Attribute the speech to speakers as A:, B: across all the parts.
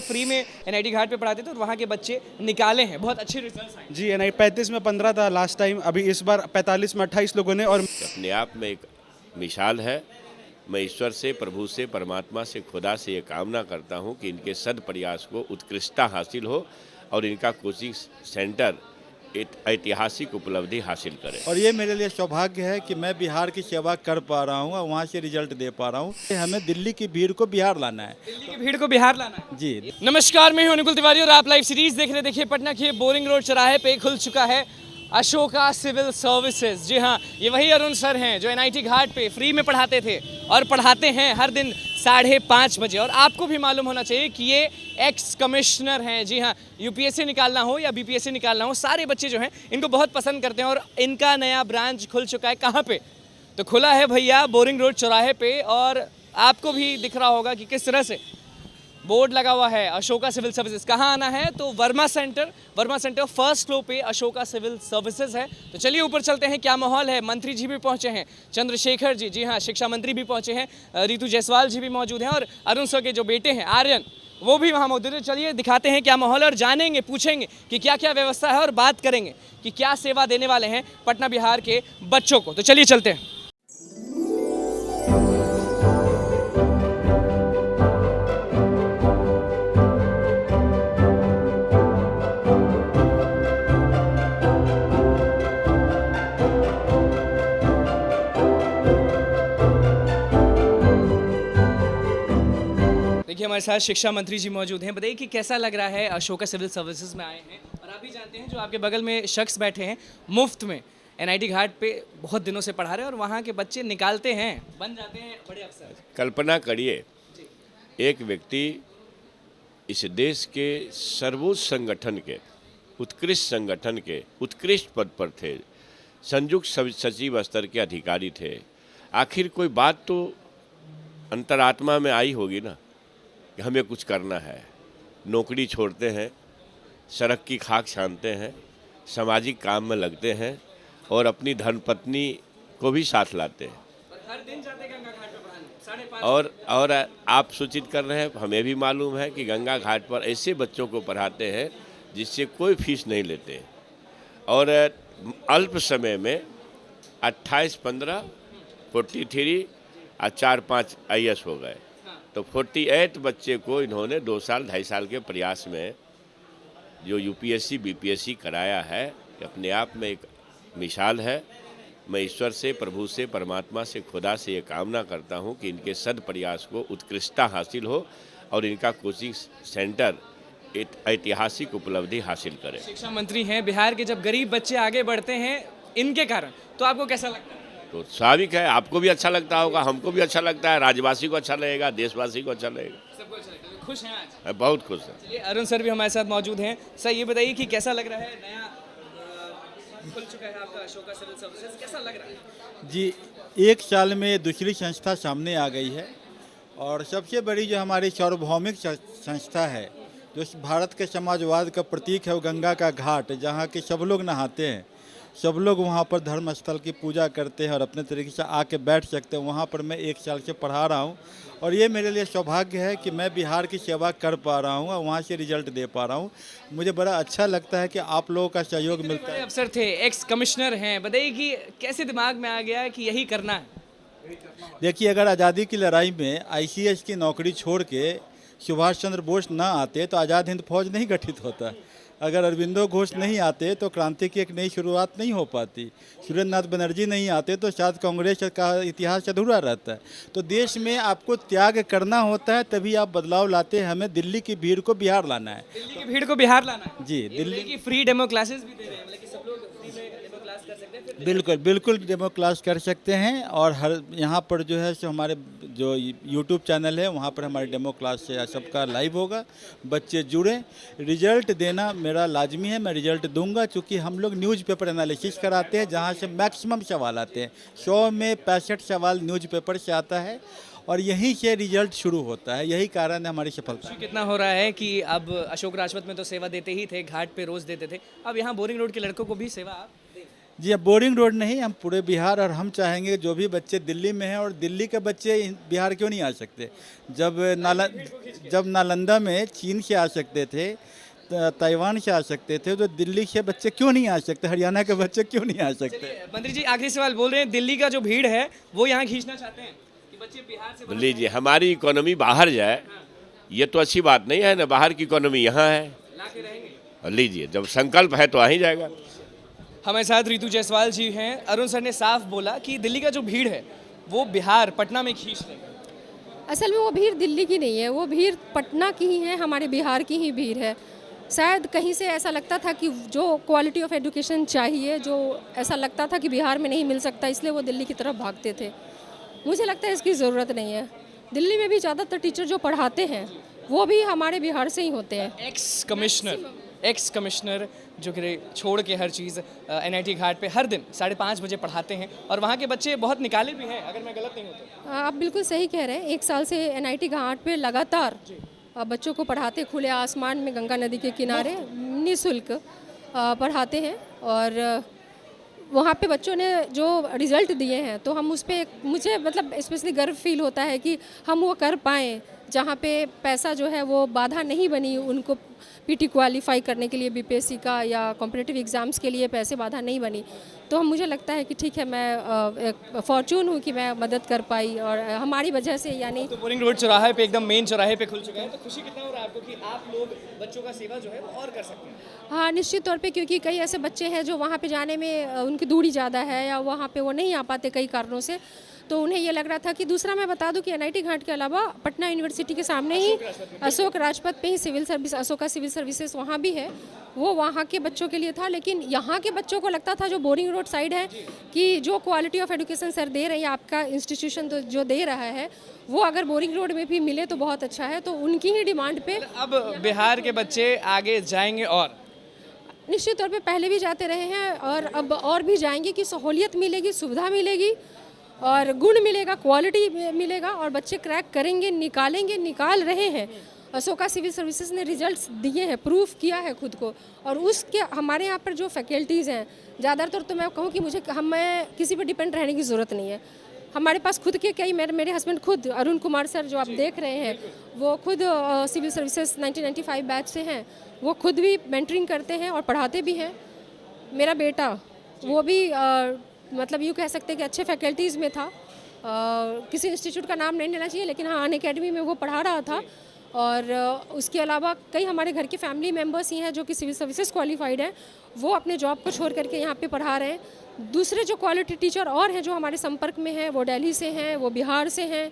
A: आप फ्री में एनआईटी घाट पे पढ़ाते थे और वहाँ के बच्चे निकाले हैं, बहुत अच्छे रिजल्ट्स आए।
B: जी एनआईटी 35 में 15 था लास्ट टाइम, अभी इस बार 45 में 28 लोगों ने। और
C: अपने आप में एक मिसाल है। मैं ईश्वर से, प्रभु से, परमात्मा से, खुदा से ये कामना करता हूँ कि इनके सद प्रयास को उत्कृष्टता हासिल हो और इनका कोचिंग सेंटर एक ऐतिहासिक उपलब्धि हासिल करे।
D: और ये मेरे लिए सौभाग्य है कि मैं बिहार की सेवा कर पा रहा हूँ और वहाँ से रिजल्ट दे पा रहा हूँ। हमें दिल्ली की भीड़ को बिहार लाना है।
A: दिल्ली की भीड़ को बिहार लाना है।
D: जी
A: नमस्कार, मैं हूं अनुकुल तिवारी और आप लाइव सीरीज देख रहे। देखिए, पटना के बोरिंग रोड चौराहे पे खुल चुका है अशोका सिविल सर्विसेज। जी हाँ, ये वही अरुण सर हैं जो एनआईटी घाट पे फ्री में पढ़ाते थे और पढ़ाते हैं हर दिन 5:30 बजे। और आपको भी मालूम होना चाहिए कि ये एक्स कमिश्नर हैं। जी हाँ, यूपीएससी निकालना हो या बीपीएससी निकालना हो, सारे बच्चे जो हैं इनको बहुत पसंद करते हैं। और इनका नया ब्रांच खुल चुका है। कहाँ पे? तो खुला है भैया बोरिंग रोड चौराहे पे। और आपको भी दिख रहा होगा कि किस तरह से बोर्ड लगा हुआ है अशोका सिविल सर्विसेज। कहाँ आना है? तो वर्मा सेंटर फर्स्ट फ्लोर पे अशोका सिविल सर्विसेज है। तो चलिए ऊपर चलते हैं, क्या माहौल है। मंत्री जी भी पहुंचे हैं, चंद्रशेखर जी, जी हाँ, शिक्षा मंत्री भी पहुंचे हैं, रितु जायसवाल जी भी मौजूद हैं और अरुण सर के जो बेटे हैं आर्यन, वो भी वहाँ मौजूद है। चलिए दिखाते हैं क्या माहौल है और जानेंगे, पूछेंगे कि क्या क्या व्यवस्था है और बात करेंगे कि क्या सेवा देने वाले हैं पटना बिहार के बच्चों को। तो चलिए चलते हैं। देखिए, हमारे साथ शिक्षा मंत्री जी मौजूद हैं। बताइए कि कैसा लग रहा है, अशोका सिविल सर्विसेज में आए हैं और आप भी जानते हैं जो आपके बगल में शख्स बैठे हैं मुफ्त में एनआईटी घाट पे बहुत दिनों से पढ़ा रहे हैं और वहाँ के बच्चे निकालते हैं, बन जाते हैं बड़े अफसर।
C: कल्पना करिए, एक व्यक्ति इस देश के सर्वोच्च संगठन के, उत्कृष्ट संगठन के उत्कृष्ट पद पर थे, संयुक्त सचिव स्तर के अधिकारी थे। आखिर कोई बात तो अंतरात्मा में आई होगी ना कि हमें कुछ करना है। नौकरी छोड़ते हैं, सड़क की खाक छानते हैं, सामाजिक काम में लगते हैं और अपनी धर्मपत्नी को भी साथ लाते हैं।
A: हर दिन जाते हैं गंगा घाट पे पढ़ाने 5:30।
C: और आप सूचित कर रहे हैं, हमें भी मालूम है कि गंगा घाट पर ऐसे बच्चों को पढ़ाते हैं जिससे कोई फीस नहीं लेते हैं। और अल्प समय में 28, 15, 43 और 4-5 IAS हो गए। तो 48 बच्चे को इन्होंने 2 साल 2.5 साल के प्रयास में जो यूपीएससी बीपीएससी कराया है, अपने आप में एक मिसाल है। मैं ईश्वर से, प्रभु से, परमात्मा से, खुदा से ये कामना करता हूँ कि इनके सद प्रयास को उत्कृष्टता हासिल हो और इनका कोचिंग सेंटर एक ऐतिहासिक उपलब्धि हासिल करे।
A: शिक्षा मंत्री हैं बिहार के, जब गरीब बच्चे आगे बढ़ते हैं इनके कारण, तो आपको कैसा लगता है?
C: तो स्वाभाविक है, आपको भी अच्छा लगता होगा, हमको भी अच्छा लगता है, राज्यवासी को अच्छा लगेगा, देशवासी को अच्छा लगेगा।
A: सबको अच्छा लगता है। खुश हैं आज?
C: बहुत खुश है।
A: चलिए, अरुण सर भी हमारे साथ मौजूद हैं। सर, ये बताइए कि कैसा लग रहा है, नया खुल चुका है आपका अशोका सिविल सर्विसेज, कैसा लग रहा है?
D: जी, एक साल में दूसरी संस्था सामने आ गई है और सबसे बड़ी जो हमारी सार्वभौमिक संस्था है, जो भारत के समाजवाद का प्रतीक है, वो गंगा का घाट, जहाँ के सब लोग नहाते हैं, सब लोग वहाँ पर धर्म स्थल की पूजा करते हैं और अपने तरीके से आके बैठ सकते हैं। वहाँ पर मैं 1 साल से पढ़ा रहा हूँ और ये मेरे लिए सौभाग्य है कि मैं बिहार की सेवा कर पा रहा हूँ और वहाँ से रिजल्ट दे पा रहा हूँ। मुझे बड़ा अच्छा लगता है कि आप लोगों का सहयोग मिलता है।
A: अफसर थे, एक्स कमिश्नर हैं, बताइए कि कैसे दिमाग में आ गया कि यही करना है?
D: देखिए, अगर आज़ादी की लड़ाई में ICS की नौकरी छोड़ के सुभाष चंद्र बोस ना आते तो आज़ाद हिंद फौज नहीं गठित होता। अगर अरविंदो घोष नहीं आते तो क्रांति की एक नई शुरुआत नहीं हो पाती। सुरेंद्र नाथ बनर्जी नहीं आते तो शायद कांग्रेस का इतिहास अधूरा रहता है। तो देश में आपको त्याग करना होता है, तभी आप बदलाव लाते हैं। हमें दिल्ली की भीड़ को बिहार लाना है।
A: दिल्ली की भीड़ को बिहार लाना है।
D: जी,
A: दिल्ली की फ्री डेमो क्लासेस भी दे रहे हैं, मतलब कि सब लोग फ्री में डेमो क्लास कर सकते हैं।
D: बिल्कुल डेमो क्लास कर सकते हैं और हर यहाँ पर जो है सो हमारे जो यूट्यूब चैनल है वहाँ पर हमारे डेमो क्लास से सबका लाइव होगा। बच्चे जुड़े, रिजल्ट देना मेरा लाजमी है, मैं रिजल्ट दूंगा। चूँकि हम लोग न्यूज़पेपर एनालिसिस कराते हैं जहाँ से मैक्सिमम सवाल आते हैं। 100 में 65 सवाल न्यूज़पेपर से आता है और यहीं से रिजल्ट शुरू होता है। यही कारण है हमारी सफलता।
A: कितना हो रहा है कि अब अशोक राजपथ में तो सेवा देते ही थे, घाट पे रोज देते थे, अब यहाँ बोरिंग रोड के लड़कों को भी सेवा आप दें?
D: जी, अब बोरिंग रोड नहीं, हम पूरे बिहार, और हम चाहेंगे जो भी बच्चे दिल्ली में हैं, और दिल्ली के बच्चे बिहार क्यों नहीं आ सकते। जब नालंदा में चीन से आ सकते थे, ताइवान से आ सकते थे, तो दिल्ली से बच्चे क्यों नहीं आ सकते, हरियाणा के बच्चे क्यों नहीं आ सकते।
A: मंत्री जी आखिरी सवाल बोल रहे हैं, दिल्ली का जो भीड़ है वो यहाँ खींचना चाहते हैं कि बच्चे बिहार से
C: लीजिए, हमारी इकोनॉमी बाहर जाए ये तो अच्छी बात नहीं है ना, बाहर की इकोनॉमी यहाँ है।
A: लाके रहेंगे।
C: लीजिए, जब संकल्प है तो आ ही जाएगा।
A: हमारे साथ रितु जायसवाल जी हैं। अरुण सर ने साफ बोला कि दिल्ली का जो भीड़ है वो बिहार पटना में खींच लेगा।
E: असल में वो भीड़ दिल्ली की नहीं है, वो भीड़ पटना की ही है, हमारे बिहार की ही भीड़ है। शायद कहीं से ऐसा लगता था कि जो क्वालिटी ऑफ एजुकेशन चाहिए, जो ऐसा लगता था कि बिहार में नहीं मिल सकता, इसलिए वो दिल्ली की तरफ भागते थे। मुझे लगता है इसकी ज़रूरत नहीं है। दिल्ली में भी ज़्यादातर टीचर जो पढ़ाते हैं वो भी हमारे बिहार से ही होते हैं।
A: एक्स कमिश्नर जो कि छोड़ के हर चीज़ NIT घाट पे हर दिन 5:30 बजे पढ़ाते हैं और वहाँ के बच्चे बहुत निकाले भी हैं, अगर मैं गलत नहीं हूँ तो।
E: आप बिल्कुल सही कह रहे हैं। 1 साल से NIT घाट पे लगातार बच्चों को पढ़ाते, खुले आसमान में गंगा नदी के किनारे निःशुल्क पढ़ाते हैं। और वहाँ पे बच्चों ने जो रिज़ल्ट दिए हैं तो हम उस पर, मुझे मतलब स्पेशली गर्व फील होता है कि हम वो कर पाएँ जहाँ पे पैसा जो है वो बाधा नहीं बनी उनको PT क्वालिफाई करने के लिए, BPSC का या कॉम्पिटिटिव एग्ज़ाम्स के लिए पैसे बाधा नहीं बनी। तो मुझे लगता है कि ठीक है, मैं एक फॉर्चून हूँ कि मैं मदद कर पाई और हमारी वजह से, यानी
A: तो बोरिंग रोड चौराहे पे, एकदम मेन चौराहे पे खुल चुका है, तो खुशी कितना हो रहा है आपको कि आप लोग बच्चों का सेवा जो है वो और कर सकते हैं?
E: हाँ, निश्चित तौर पे, क्योंकि कई ऐसे बच्चे हैं जो वहाँ पे जाने में उनकी दूरी ज़्यादा है या वहाँ पे वो नहीं आ पाते कई कारणों से, तो उन्हें ये लग रहा था कि दूसरा मैं बता दूं कि NIT घाट के अलावा पटना यूनिवर्सिटी के सामने ही अशोक राजपथ पे ही civil service, Ashoka civil services वहाँ भी है, वो वहाँ के बच्चों के लिए था। लेकिन यहाँ के बच्चों को लगता था जो बोरिंग रोड साइड है कि जो क्वालिटी ऑफ एजुकेशन सर दे रहे हैं, आपका इंस्टीट्यूशन तो जो दे रहा है वो अगर बोरिंग रोड में भी मिले तो बहुत अच्छा है। तो उनकी ही डिमांड पे
A: अब बिहार के बच्चे आगे जाएंगे और
E: निश्चित तौर पे पहले भी जाते रहे हैं और अब और भी जाएंगे कि सहूलियत मिलेगी, सुविधा मिलेगी और गुण मिलेगा, क्वालिटी मिलेगा और बच्चे क्रैक करेंगे, निकालेंगे, निकाल रहे हैं। अशोका सिविल सर्विसेज ने रिजल्ट्स दिए हैं, प्रूफ किया है खुद को। और उसके हमारे यहाँ पर जो फैकल्टीज़ हैं, ज़्यादातर तो मैं कहूँ कि मैं किसी पर डिपेंड रहने की ज़रूरत नहीं है। हमारे पास खुद के कई, मेरे हस्बैंड खुद अरुण कुमार सर जो आप देख रहे हैं, वो खुद सिविल सर्विसेज 1995 बैच से हैं, वो खुद भी मेंटरिंग करते हैं और पढ़ाते भी हैं। मेरा बेटा वो भी मतलब यूँ कह सकते हैं कि अच्छे फैकल्टीज़ में था। किसी इंस्टीट्यूट का नाम नहीं लेना चाहिए, लेकिन हाँ, अन अकेडमी में वो पढ़ा रहा था। और उसके अलावा कई हमारे घर के फैमिली मेम्बर्स ही हैं जो कि सिविल सर्विसेज क्वालिफाइड हैं, वो अपने जॉब को छोड़ करके यहाँ पे पढ़ा रहे हैं। दूसरे जो क्वालिटी टीचर और हैं जो हमारे संपर्क में हैं, वो दिल्ली से हैं, वो बिहार से हैं।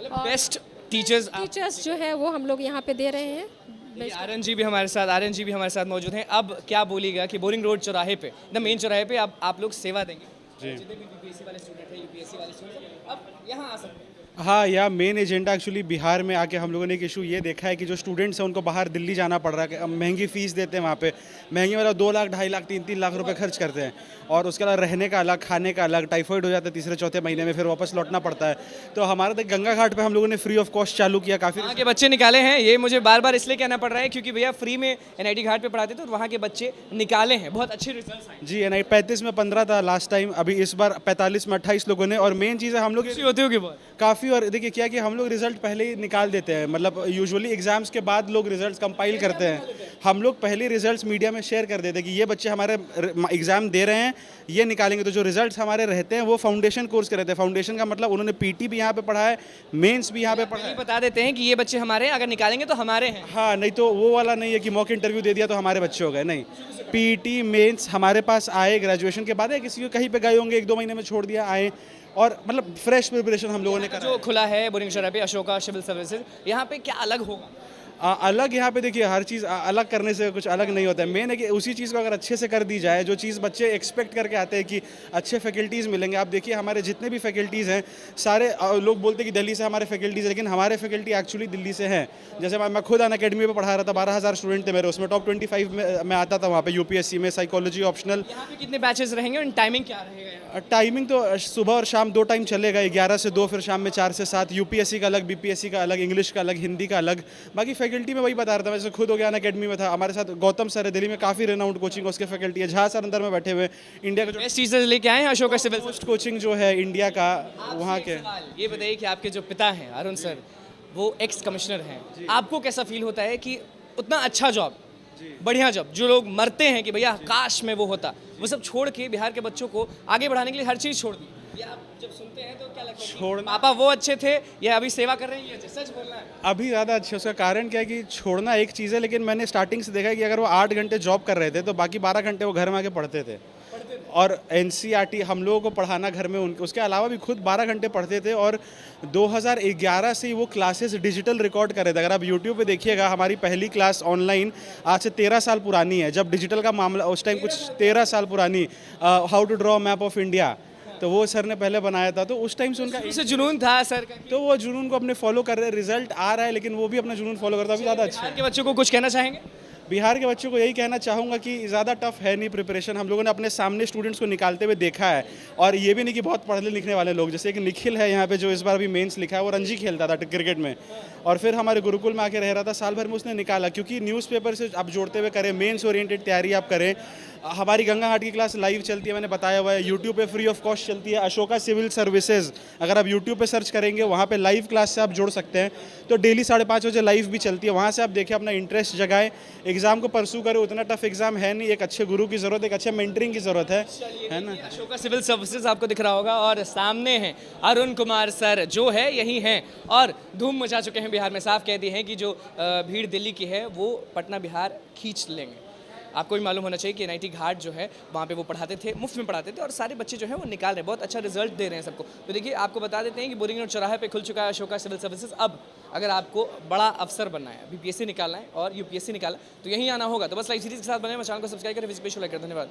A: बेस्ट टीचर्स
E: जो है वो हम लोग यहाँ पे दे रहे हैं।
A: आर्यन जी भी हमारे साथ मौजूद हैं। अब क्या बोलिएगा कि बोरिंग रोड चौराहे पे, द मेन चौराहे पे आप लोग सेवा देंगे? जितने भी BPSC वाले स्टूडेंट हैं, UPSC वाले स्टूडेंट अब यहाँ आ सकते हैं।
B: हाँ, या मेन एजेंडा एक्चुअली बिहार में आके हम लोगों ने एक इशू ये देखा है कि जो स्टूडेंट्स हैं उनको बाहर दिल्ली जाना पड़ रहा है, अब महंगी फ़ीस देते हैं वहाँ पे, महंगी वाला 2 लाख 2.5 लाख 3 लाख रुपए खर्च करते हैं और उसके अलावा रहने का अलग, खाने का अलग, टाइफाइड हो जाता है 3-4 महीने में, फिर वापस लौटना पड़ता है। तो हमारा तो गंगा घाट पर हम लोगों ने फ्री ऑफ कॉस्ट चालू किया। काफ़ी
A: वहाँ के बच्चे निकाले हैं, ये मुझे बार बार इसलिए कहना पड़ रहा है क्योंकि भैया फ्री में NIT घाट पे पढ़ाते थे और वहाँ के बच्चे निकाले हैं, बहुत अच्छे रिजल्ट आए।
B: जी, NIT 35 में 15 था लास्ट टाइम, अभी इस बार 45 में 28 लोगों ने। और मेन चीज़ है हम लोग
A: होती होगी बहुत
B: काफ़ी, और देखिए क्या कि हम लोग रिजल्ट पहले ही निकाल देते हैं, मतलब यूजुअली एग्जाम्स के बाद लोग रिजल्ट्स कंपाइल करते हैं, हम लोग पहले रिजल्ट्स मीडिया में शेयर कर देते हैं कि ये बच्चे हमारे एग्जाम दे रहे हैं, ये निकालेंगे। तो जो रिजल्ट्स हमारे रहते हैं वो फाउंडेशन कोर्स के रहते हैं। फाउंडेशन का मतलब उन्होंने PT भी यहाँ पे पढ़ा है, मेंस भी यहाँ पे पढ़ा है।
A: बता देते हैं कि ये बच्चे हमारे हैं, अगर निकालेंगे तो हमारे हैं।
B: हाँ, नहीं तो वो वाला नहीं है कि मॉक इंटरव्यू दे दिया तो हमारे बच्चे हो गए, नहीं। PT मेंस हमारे पास आए ग्रेजुएशन के बाद है, किसी को कहीं पे गए होंगे 1-2 महीने में छोड़ दिया, आए और मतलब फ्रेश प्रिपरेशन हम लोगों ने करा।
A: जो खुला है बोरिंग चौराहे पे अशोका सिविल सर्विसेज, यहाँ पे क्या अलग होगा?
B: अलग यहाँ पे देखिए, हर चीज़ अलग करने से कुछ अलग नहीं होता है। मेन है कि उसी चीज़ को अगर अच्छे से कर दी जाए, जो चीज़ बच्चे एक्सपेक्ट करके आते हैं कि अच्छे फैकल्टीज़ मिलेंगे। आप देखिए हमारे जितने भी फैकल्टीज़ हैं, सारे लोग बोलते हैं कि दिल्ली से हमारे फैकल्टीज़, लेकिन हमारे फैकल्टी एक्चुअली दिल्ली से हैं। जैसे मैं खुद अन अकेडमी में पढ़ा रहा था, 12,000 स्टूडेंट थे मेरे, उसमें टॉप 25 में आता था वहाँ पे। UPSC में साइकोलॉजी ऑप्शनल।
A: यहाँ पे कितने बैचेस रहेंगे और टाइमिंग क्या रहेगा?
B: टाइमिंग तो सुबह और शाम 2 टाइम चलेगा, 11 से 2, फिर शाम में 4 से 7। UPSC का अलग, BPSC का अलग, इंग्लिश का अलग, हिंदी का अलग। बाकी फैकल्टी में वही बता रहा था, वैसे खुद हो गया अकेडमी में था, हमारे साथ गौतम सर है, दिल्ली में काफ़ी रेनाउंड कोचिंग उसके फैकल्टी है, झा सर अंदर में बैठे हुए, इंडिया का जो
A: बेस्ट टीचर्स लेके आए हैं अशोका सिविल।
B: मोस्ट कोचिंग जो है इंडिया का वहाँ के।
A: ये बताइए कि आपके जो पिता हैं अरुण सर, वो एक्स कमिश्नर हैं, आपको कैसा फील होता है कि उतना अच्छा जॉब, बढ़िया जॉब, जो लोग मरते हैं कि भैया काश में वो होता, वो सब छोड़ के बिहार के बच्चों को आगे बढ़ाने के लिए हर चीज़ छोड़ दी, ये आप जब सुनते हैं तो क्या लगता है?
B: छोड़ना-
A: पापा वो अच्छे थे या अभी सेवा कर रहे हैं, ये अच्छे? सच बोलना है।
B: अभी ज़्यादा अच्छे, उसका कारण क्या है कि छोड़ना एक चीज़ है, लेकिन मैंने स्टार्टिंग से देखा है कि अगर वो 8 घंटे जॉब कर रहे थे तो बाकी 12 घंटे वो घर में आके पढ़ते थे, और NCERT हम लोगों को पढ़ाना घर में, उनके उसके अलावा भी खुद 12 घंटे पढ़ते थे, और 2011 से ही वो क्लासेस डिजिटल रिकॉर्ड कर रहे थे। अगर आप यूट्यूब पे देखिएगा, हमारी पहली क्लास ऑनलाइन आज से 13 साल पुरानी है, जब डिजिटल का मामला उस टाइम कुछ 13 साल पुरानी, how to draw map of India, तो वो सर ने पहले बनाया था, तो उस टाइम से उनका
A: उसे जुनून था सर का।
B: तो वो जुनून को अपने फॉलो कर रहे हैं, रिजल्ट आ रहा है, लेकिन वो भी अपना जुनून फॉलो करता है, अभी ज़्यादा अच्छा है।
A: बिहार के बच्चों को कुछ कहना चाहेंगे?
B: बिहार के बच्चों को यही कहना चाहूँगा कि ज़्यादा टफ है नहीं प्रिपरेशन, हम लोगों ने अपने सामने स्टूडेंट्स को निकालते हुए देखा है, और ये भी नहीं कि बहुत पढ़ने लिखने वाले लोग, जैसे कि निखिल है यहाँ पे जो इस बार भी मेंस लिखा है, वो रणजी खेलता था क्रिकेट में, और फिर हमारे गुरुकुल में आके रह रहा था, साल भर में उसने निकाला, क्योंकि न्यूज़पेपर से आप जोड़ते हुए करें, मेंस ओरिएंटेड तैयारी आप करें। हमारी गंगा घाट की क्लास लाइव चलती है, मैंने बताया हुआ है, यूट्यूब पे फ्री ऑफ कॉस्ट चलती है, अशोका सिविल सर्विसेज, अगर आप यूट्यूब पे सर्च करेंगे वहाँ पे लाइव क्लास से आप जुड़ सकते हैं, तो डेली 5:30 बजे लाइव भी चलती है, वहाँ से आप देखें, अपना इंटरेस्ट जगाएं, एग्ज़ाम को परसू करें, उतना टफ एग्ज़ाम है नहीं, एक अच्छे गुरु की ज़रूरत, एक अच्छे मेंटरिंग की ज़रूरत है ना।
A: अशोका सिविल सर्विसेज आपको दिख रहा होगा, और सामने हैं अरुण कुमार सर, जो है यही हैं और धूम मचा चुके हैं बिहार में। साफ कह दिए हैं कि जो भीड़ दिल्ली की है वो पटना बिहार खींच लेंगे। आपको भी मालूम होना चाहिए कि NIT घाट जो है वहाँ पे वो पढ़ाते थे, मुफ्त में पढ़ाते थे, और सारे बच्चे जो हैं वो निकाल रहे हैं, बहुत अच्छा रिजल्ट दे रहे हैं सबको। तो देखिए, आपको बता देते हैं कि बोरिंग रोड चौराहे पे खुल चुका है अशोका सिविल सर्विसेज। अब अगर आपको बड़ा अफसर बनना है, BPSC निकालना है और UPSC निकालना है, तो यहीं आना होगा। तो बस लाइव सीरीज के साथ बने, मैं चैनल को सब्सक्राइब करें, विजिट पे लाइक करें। धन्यवाद।